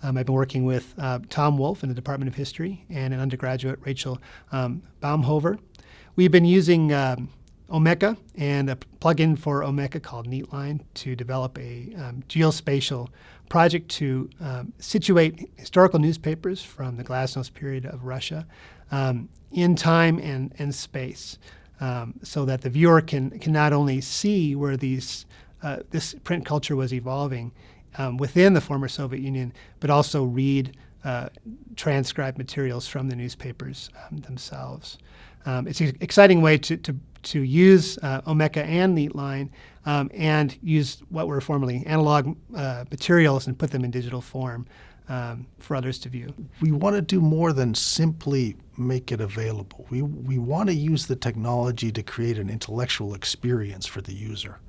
I've been working with Tom Wolfe in the Department of History and an undergraduate, Rachel Baumhover. We've been using Omeka and a plugin for Omeka called Neatline to develop a geospatial project to situate historical newspapers from the Glasnost period of Russia in time and space, so that the viewer can not only see where this print culture was evolving within the former Soviet Union, but also read transcribed materials from the newspapers themselves. It's an exciting way to use Omeka and Neatline and use what were formerly analog materials and put them in digital form for others to view. We want to do more than simply make it available. We want to use the technology to create an intellectual experience for the user,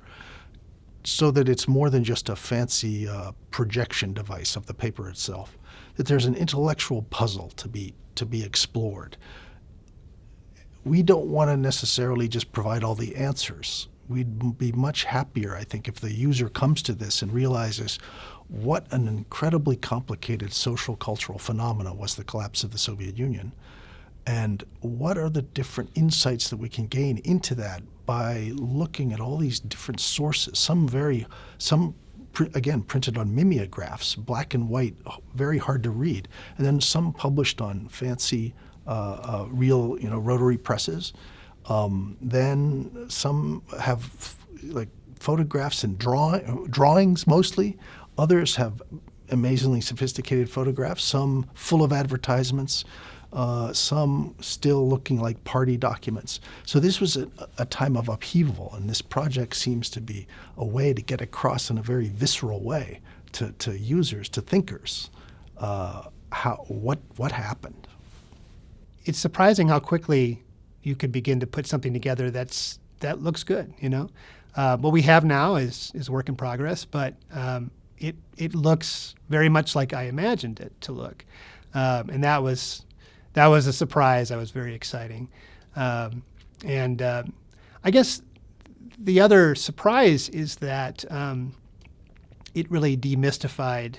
so that it's more than just a fancy projection device of the paper itself, that there's an intellectual puzzle to be explored. We don't want to necessarily just provide all the answers. We'd be much happier, I think, if the user comes to this and realizes what an incredibly complicated social cultural phenomena was the collapse of the Soviet Union, and what are the different insights that we can gain into that by looking at all these different sources, some again printed on mimeographs, black and white, very hard to read, and then some published on fancy real rotary presses. Then some have like photographs and drawings mostly. Others have amazingly sophisticated photographs, some full of advertisements, some still looking like party documents. So this was a time of upheaval, and this project seems to be a way to get across in a very visceral way to users, to thinkers, what happened. It's surprising how quickly you could begin to put something together that looks good. What we have now is work in progress, but it looks very much like I imagined it to look, and that was a surprise. That was very exciting. And I guess the other surprise is that it really demystified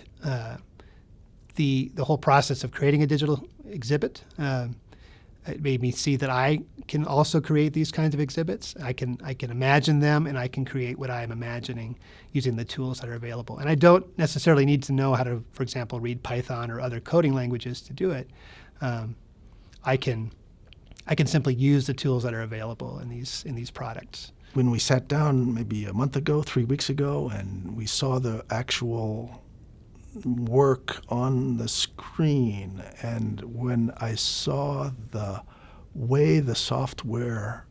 the whole process of creating a digital exhibit. It made me see that I can also create these kinds of exhibits. I can imagine them, and I can create what I'm imagining using the tools that are available. And I don't necessarily need to know how to, for example, read Python or other coding languages to do it. I can simply use the tools that are available in these products. When we sat down maybe a month ago, 3 weeks ago, and we saw the actual work on the screen, and when I saw the way the software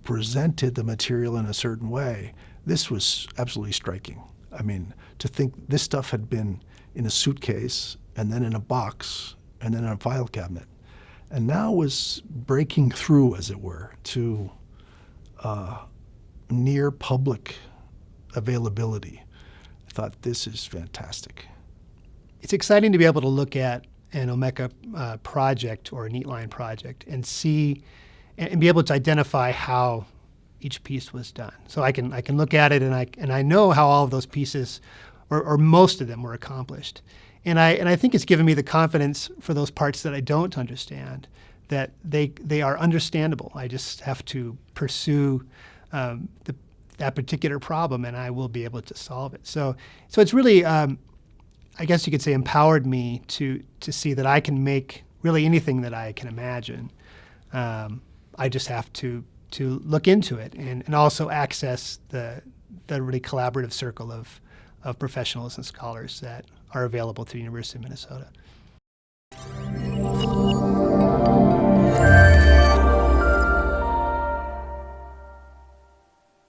presented the material in a certain way, this was absolutely striking. I mean, to think this stuff had been in a suitcase and then in a box and then in a file cabinet, and now was breaking through, as it were, to near public availability. I thought, this is fantastic. It's exciting to be able to look at an Omeka project or a Neatline project and see and be able to identify how each piece was done. So I can look at it and I know how all of those pieces, or most of them, were accomplished. And I think it's given me the confidence for those parts that I don't understand, that they are understandable. I just have to pursue that particular problem, and I will be able to solve it. So it's really, I guess you could say, empowered me to see that I can make really anything that I can imagine. I just have to look into it and also access the really collaborative circle of professionals and scholars that are available through the University of Minnesota.